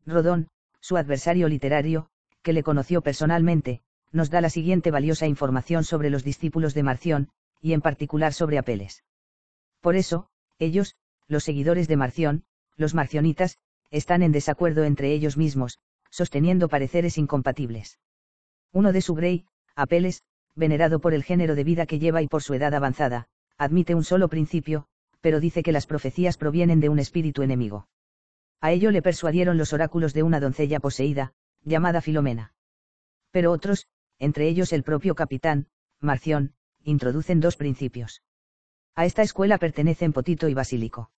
Rodón, su adversario literario, que le conoció personalmente, nos da la siguiente valiosa información sobre los discípulos de Marción, y en particular sobre Apeles. Por eso, ellos, los seguidores de Marción, los marcionitas, están en desacuerdo entre ellos mismos, sosteniendo pareceres incompatibles. Uno de su grey, Apeles, venerado por el género de vida que lleva y por su edad avanzada, admite un solo principio, pero dice que las profecías provienen de un espíritu enemigo. A ello le persuadieron los oráculos de una doncella poseída, llamada Filomena. Pero otros, entre ellos el propio capitán, Marción, introducen 2 principios. A esta escuela pertenecen Potito y Basílico.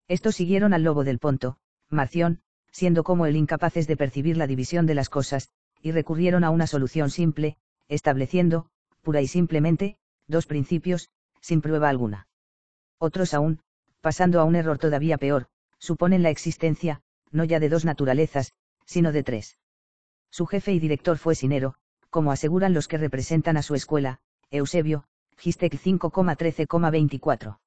Estos siguieron al lobo del Ponto, Marción, siendo como él incapaces de percibir la división de las cosas, y recurrieron a una solución simple, estableciendo, pura y simplemente, 2 principios, sin prueba alguna. Otros aún, pasando a un error todavía peor, suponen la existencia, no ya de 2 naturalezas, sino de 3. Su jefe y director fue Sinero, como aseguran los que representan a su escuela, Eusebio, Gistec 5,13,24.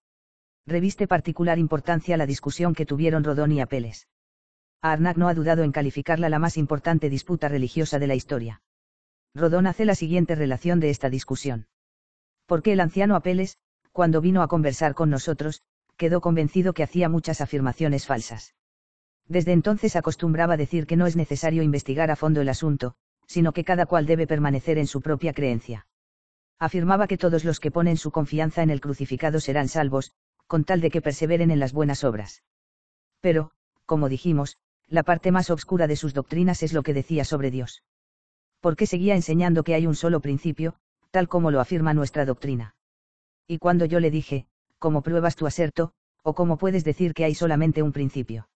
Reviste particular importancia la discusión que tuvieron Rodón y Apeles. Arnac no ha dudado en calificarla la más importante disputa religiosa de la historia. Rodón hace la siguiente relación de esta discusión. Porque el anciano Apeles, cuando vino a conversar con nosotros, quedó convencido que hacía muchas afirmaciones falsas. Desde entonces acostumbraba decir que no es necesario investigar a fondo el asunto, sino que cada cual debe permanecer en su propia creencia. Afirmaba que todos los que ponen su confianza en el crucificado serán salvos, con tal de que perseveren en las buenas obras. Pero, como dijimos, la parte más obscura de sus doctrinas es lo que decía sobre Dios. Porque seguía enseñando que hay un solo principio, tal como lo afirma nuestra doctrina. Y cuando yo le dije, ¿cómo pruebas tu aserto, o cómo puedes decir que hay solamente un principio?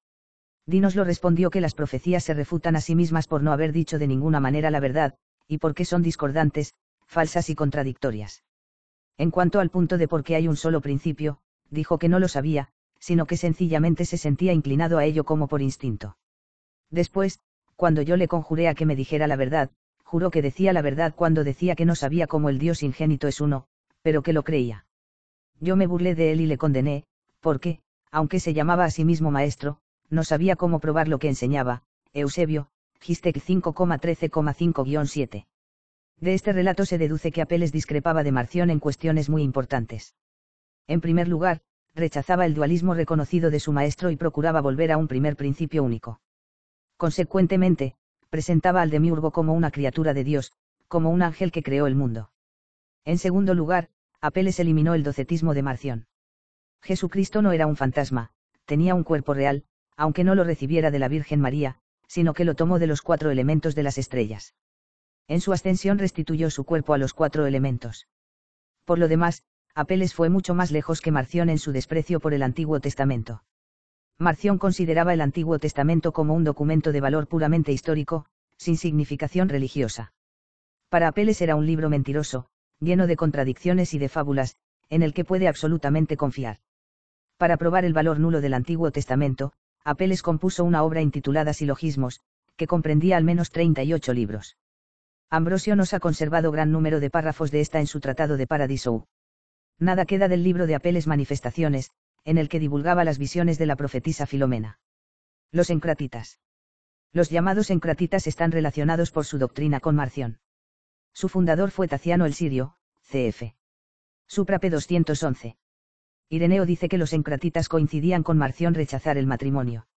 Dínoslo, respondió, que las profecías se refutan a sí mismas por no haber dicho de ninguna manera la verdad, y porque son discordantes, falsas y contradictorias. En cuanto al punto de por qué hay un solo principio, dijo que no lo sabía, sino que sencillamente se sentía inclinado a ello como por instinto. Después, cuando yo le conjuré a que me dijera la verdad, juró que decía la verdad cuando decía que no sabía cómo el Dios ingénito es uno, pero que lo creía. Yo me burlé de él y le condené, porque, aunque se llamaba a sí mismo maestro, no sabía cómo probar lo que enseñaba. Eusebio, Gistec 5,13,5-7. De este relato se deduce que Apeles discrepaba de Marción en cuestiones muy importantes. En primer lugar, rechazaba el dualismo reconocido de su maestro y procuraba volver a un primer principio único. Consecuentemente, presentaba al demiurgo como una criatura de Dios, como un ángel que creó el mundo. En segundo lugar, Apeles eliminó el docetismo de Marción. Jesucristo no era un fantasma, tenía un cuerpo real, aunque no lo recibiera de la Virgen María, sino que lo tomó de los 4 elementos de las estrellas. En su ascensión restituyó su cuerpo a los 4 elementos. Por lo demás, Apeles fue mucho más lejos que Marción en su desprecio por el Antiguo Testamento. Marción consideraba el Antiguo Testamento como un documento de valor puramente histórico, sin significación religiosa. Para Apeles era un libro mentiroso, lleno de contradicciones y de fábulas, en el que puede absolutamente confiar. Para probar el valor nulo del Antiguo Testamento, Apeles compuso una obra intitulada Silogismos, que comprendía al menos 38 libros. Ambrosio nos ha conservado gran número de párrafos de esta en su tratado de Paradiso. Nada queda del libro de Apeles Manifestaciones, en el que divulgaba las visiones de la profetisa Filomena. Los encratitas. Los llamados encratitas están relacionados por su doctrina con Marción. Su fundador fue Taciano el Sirio, cf. Supra p. 211. Ireneo dice que los encratitas coincidían con Marción rechazar el matrimonio.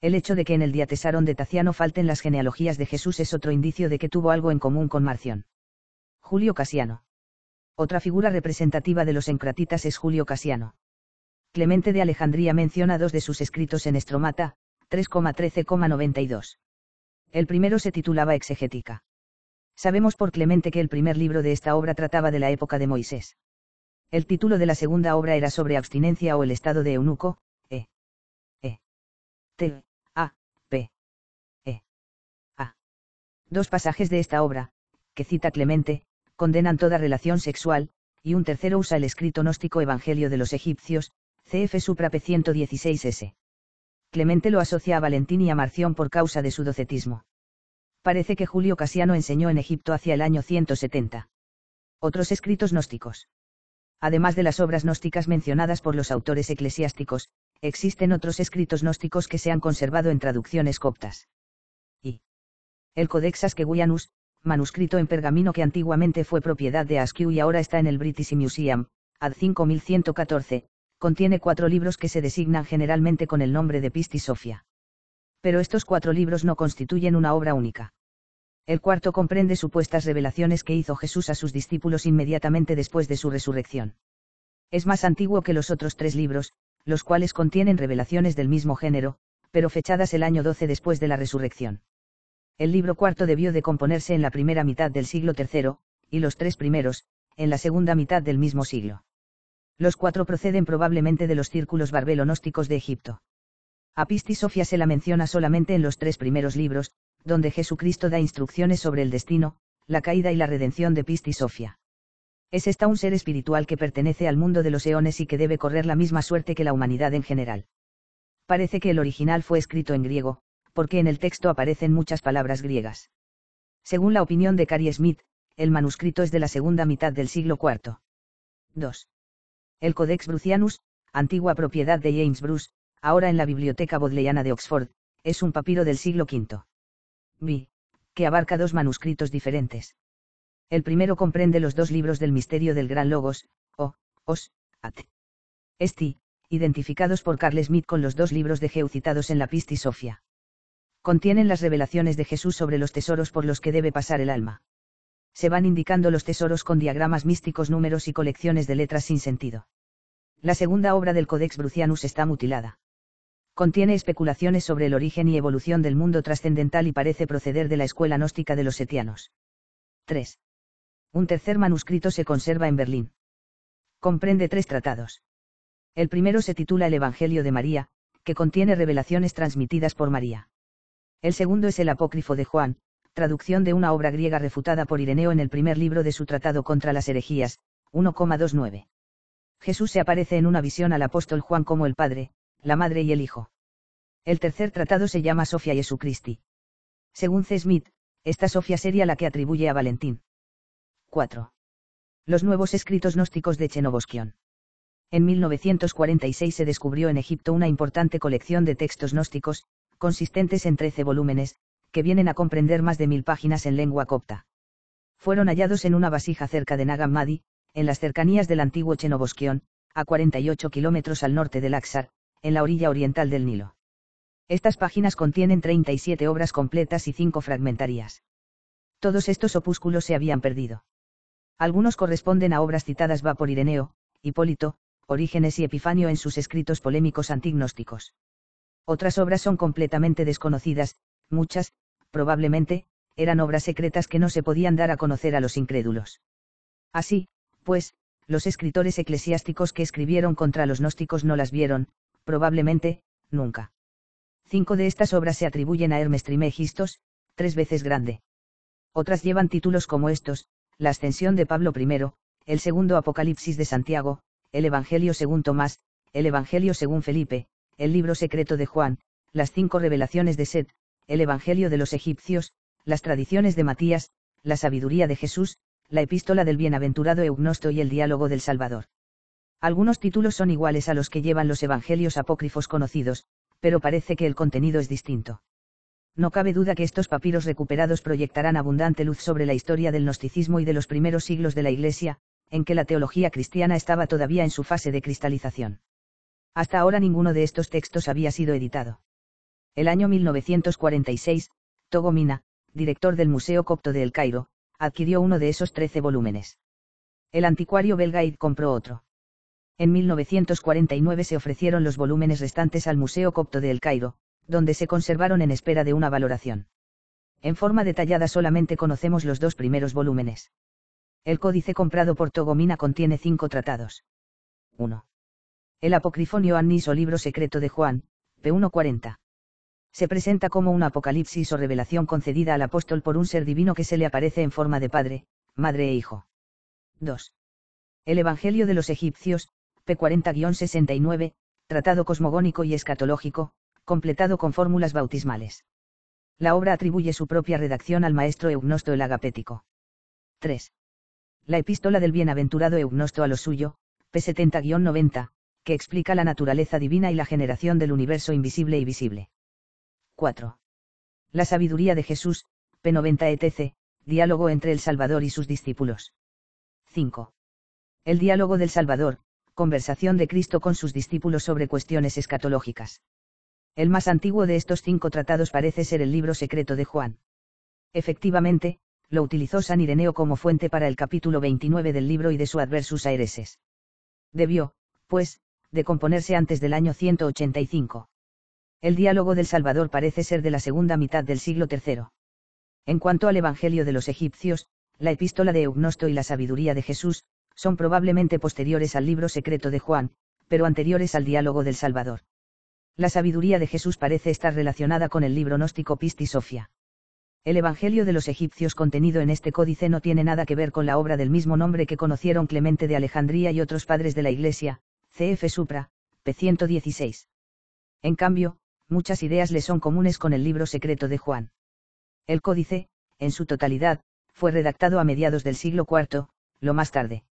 El hecho de que en el Diatesaron de Taciano falten las genealogías de Jesús es otro indicio de que tuvo algo en común con Marción. Julio Casiano. Otra figura representativa de los encratitas es Julio Casiano. Clemente de Alejandría menciona 2 de sus escritos en Estromata, 3,13,92. El primero se titulaba Exegética. Sabemos por Clemente que el primer libro de esta obra trataba de la época de Moisés. El título de la segunda obra era sobre abstinencia o el estado de eunuco, T, A, P, A. 2 pasajes de esta obra, que cita Clemente, condenan toda relación sexual, y un tercero usa el escrito gnóstico Evangelio de los egipcios, cf. Supra p. 116s. Clemente lo asocia a Valentín y a Marción por causa de su docetismo. Parece que Julio Casiano enseñó en Egipto hacia el año 170. Otros escritos gnósticos. Además de las obras gnósticas mencionadas por los autores eclesiásticos, existen otros escritos gnósticos que se han conservado en traducciones coptas. Y el Codex Askewianus, manuscrito en pergamino que antiguamente fue propiedad de Askew y ahora está en el British Museum, ad 5114, contiene 4 libros que se designan generalmente con el nombre de Pistis Sophia. Pero estos 4 libros no constituyen una obra única. El cuarto comprende supuestas revelaciones que hizo Jesús a sus discípulos inmediatamente después de su resurrección. Es más antiguo que los otros 3 libros, los cuales contienen revelaciones del mismo género, pero fechadas el año 12 después de la resurrección. El libro cuarto debió de componerse en la primera mitad del siglo III, y los 3 primeros, en la segunda mitad del mismo siglo. Los 4 proceden probablemente de los círculos barbelo-gnósticos de Egipto. A Pistis Sophia se la menciona solamente en los 3 primeros libros, donde Jesucristo da instrucciones sobre el destino, la caída y la redención de Pistis Sophia. Es esta un ser espiritual que pertenece al mundo de los eones y que debe correr la misma suerte que la humanidad en general. Parece que el original fue escrito en griego, porque en el texto aparecen muchas palabras griegas. Según la opinión de Cary Smith, el manuscrito es de la segunda mitad del siglo IV. 2. El Codex Brucianus, antigua propiedad de James Bruce, ahora en la Biblioteca Bodleiana de Oxford, es un papiro del siglo V. B. Que abarca 2 manuscritos diferentes. El primero comprende los 2 libros del misterio del Gran Logos, o, Os, At. Esti, identificados por Carl Smith con los 2 libros de Geu citados en la Pistis Sophia. Contienen las revelaciones de Jesús sobre los tesoros por los que debe pasar el alma. Se van indicando los tesoros con diagramas místicos, números y colecciones de letras sin sentido. La segunda obra del Codex Brucianus está mutilada. Contiene especulaciones sobre el origen y evolución del mundo trascendental y parece proceder de la escuela gnóstica de los setianos. 3. Un tercer manuscrito se conserva en Berlín. Comprende 3 tratados. El primero se titula El Evangelio de María, que contiene revelaciones transmitidas por María. El segundo es el Apócrifo de Juan, traducción de una obra griega refutada por Ireneo en el primer libro de su Tratado contra las herejías, 1,29. Jesús se aparece en una visión al apóstol Juan como el Padre, la Madre y el Hijo. El tercer tratado se llama Sophia Jesu Christi. Según C. Smith, esta Sofía sería la que atribuye a Valentín. 4. Los nuevos escritos gnósticos de Chenoboskion. En 1946 se descubrió en Egipto una importante colección de textos gnósticos, consistentes en 13 volúmenes, que vienen a comprender más de 1000 páginas en lengua copta. Fueron hallados en una vasija cerca de Nag Hammadi, en las cercanías del antiguo Chenoboskion, a 48 kilómetros al norte de Laxar, en la orilla oriental del Nilo. Estas páginas contienen 37 obras completas y 5 fragmentarias. Todos estos opúsculos se habían perdido. Algunos corresponden a obras citadas por Ireneo, Hipólito, Orígenes y Epifanio en sus escritos polémicos antignósticos. Otras obras son completamente desconocidas, muchas, probablemente, eran obras secretas que no se podían dar a conocer a los incrédulos. Así, pues, los escritores eclesiásticos que escribieron contra los gnósticos no las vieron, probablemente, nunca. 5 de estas obras se atribuyen a Hermes Trismegistos, 3 veces grande. Otras llevan títulos como estos: La Ascensión de Pablo I, el Segundo Apocalipsis de Santiago, el Evangelio según Tomás, el Evangelio según Felipe, el Libro Secreto de Juan, las 5 Revelaciones de Set, el Evangelio de los Egipcios, las Tradiciones de Matías, la Sabiduría de Jesús, la Epístola del Bienaventurado Eugnosto y el Diálogo del Salvador. Algunos títulos son iguales a los que llevan los evangelios apócrifos conocidos, pero parece que el contenido es distinto. No cabe duda que estos papiros recuperados proyectarán abundante luz sobre la historia del gnosticismo y de los primeros siglos de la Iglesia, en que la teología cristiana estaba todavía en su fase de cristalización. Hasta ahora ninguno de estos textos había sido editado. El año 1946, Togo Mina, director del Museo Copto de El Cairo, adquirió uno de esos 13 volúmenes. El anticuario Belgaid compró otro. En 1949 se ofrecieron los volúmenes restantes al Museo Copto de El Cairo, donde se conservaron en espera de una valoración. En forma detallada solamente conocemos los 2 primeros volúmenes. El códice comprado por Togo Mina contiene 5 tratados. 1. El Apócrifon Ioannis o Libro Secreto de Juan, p. 140. Se presenta como una apocalipsis o revelación concedida al apóstol por un ser divino que se le aparece en forma de padre, madre e hijo. 2. El Evangelio de los Egipcios, p. 40-69, tratado cosmogónico y escatológico, completado con fórmulas bautismales. La obra atribuye su propia redacción al maestro Eugnosto el Agapético. 3. La Epístola del Bienaventurado Eugnosto a lo suyo, p. 70-90, que explica la naturaleza divina y la generación del universo invisible y visible. 4. La Sabiduría de Jesús, p. 90 etc., diálogo entre el Salvador y sus discípulos. 5. El diálogo del Salvador, conversación de Cristo con sus discípulos sobre cuestiones escatológicas. El más antiguo de estos 5 tratados parece ser el Libro Secreto de Juan. Efectivamente, lo utilizó San Ireneo como fuente para el capítulo 29 del libro y de su Adversus Aereses. Debió, pues, de componerse antes del año 185. El diálogo del Salvador parece ser de la segunda mitad del siglo III. En cuanto al Evangelio de los Egipcios, la Epístola de Eugnosto y la Sabiduría de Jesús, son probablemente posteriores al Libro Secreto de Juan, pero anteriores al diálogo del Salvador. La Sabiduría de Jesús parece estar relacionada con el libro gnóstico Pistis Sophia. El Evangelio de los Egipcios contenido en este códice no tiene nada que ver con la obra del mismo nombre que conocieron Clemente de Alejandría y otros padres de la Iglesia, cf. Supra, p. 116. En cambio, muchas ideas le son comunes con el Libro Secreto de Juan. El códice, en su totalidad, fue redactado a mediados del siglo IV, lo más tarde.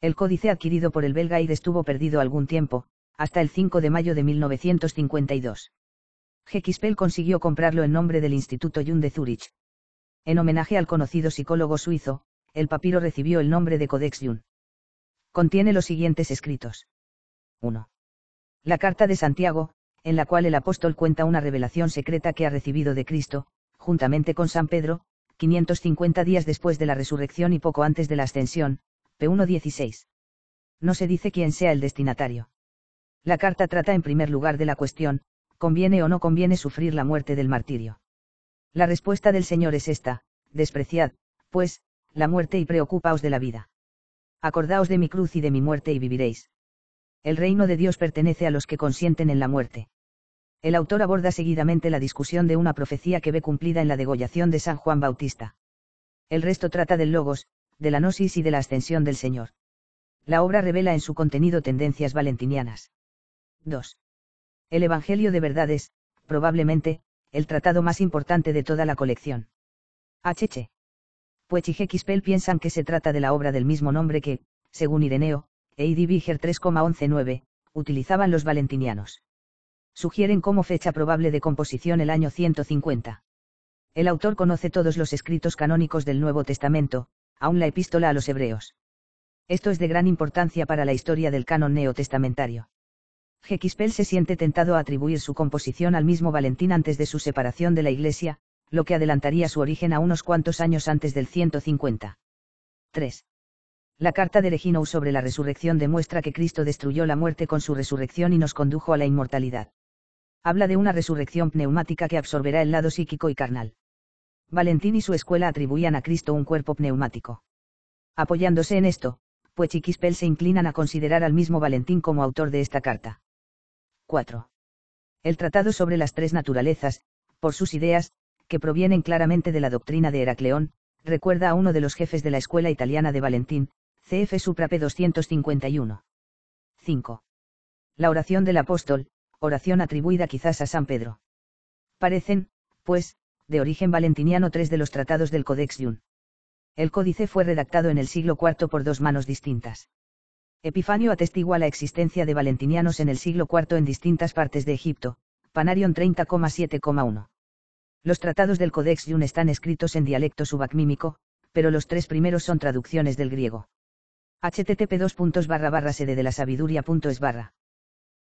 El códice adquirido por el Belgaid estuvo perdido algún tiempo, hasta el 5 de mayo de 1952. Heckspel consiguió comprarlo en nombre del Instituto Jung de Zúrich. En homenaje al conocido psicólogo suizo, el papiro recibió el nombre de Codex Jung. Contiene los siguientes escritos. 1. La carta de Santiago, en la cual el apóstol cuenta una revelación secreta que ha recibido de Cristo, juntamente con San Pedro, 550 días después de la resurrección y poco antes de la ascensión, p. 1:16. No se dice quién sea el destinatario. La carta trata en primer lugar de la cuestión, ¿conviene o no conviene sufrir la muerte del martirio? La respuesta del Señor es esta: despreciad, pues, la muerte y preocupaos de la vida. Acordaos de mi cruz y de mi muerte y viviréis. El reino de Dios pertenece a los que consienten en la muerte. El autor aborda seguidamente la discusión de una profecía que ve cumplida en la degollación de San Juan Bautista. El resto trata del logos, de la gnosis y de la ascensión del Señor. La obra revela en su contenido tendencias valentinianas. 2. El Evangelio de verdad es, probablemente, el tratado más importante de toda la colección. Hh. Puech y Xpel piensan que se trata de la obra del mismo nombre que, según Ireneo, e Viger 3,119, utilizaban los valentinianos. Sugieren como fecha probable de composición el año 150. El autor conoce todos los escritos canónicos del Nuevo Testamento, aun la epístola a los hebreos. Esto es de gran importancia para la historia del canon neotestamentario. Xpel se siente tentado a atribuir su composición al mismo Valentín antes de su separación de la Iglesia, lo que adelantaría su origen a unos cuantos años antes del 150. 3. La carta de Reginous sobre la resurrección demuestra que Cristo destruyó la muerte con su resurrección y nos condujo a la inmortalidad. Habla de una resurrección pneumática que absorberá el lado psíquico y carnal. Valentín y su escuela atribuían a Cristo un cuerpo pneumático. Apoyándose en esto, Puech y Xpel se inclinan a considerar al mismo Valentín como autor de esta carta. 4. El tratado sobre las tres naturalezas, por sus ideas, que provienen claramente de la doctrina de Heracleón, recuerda a uno de los jefes de la escuela italiana de Valentín, cf. Supra p. 251. 5. La oración del apóstol, oración atribuida quizás a San Pedro. Parecen, pues, de origen valentiniano tres de los tratados del Codex Iun. El códice fue redactado en el siglo IV por dos manos distintas. Epifanio atestigua la existencia de valentinianos en el siglo IV en distintas partes de Egipto, Panarion 30,7,1. Los tratados del Codex Iun están escritos en dialecto subacmímico, pero los tres primeros son traducciones del griego. http://sede de la sabiduría.es/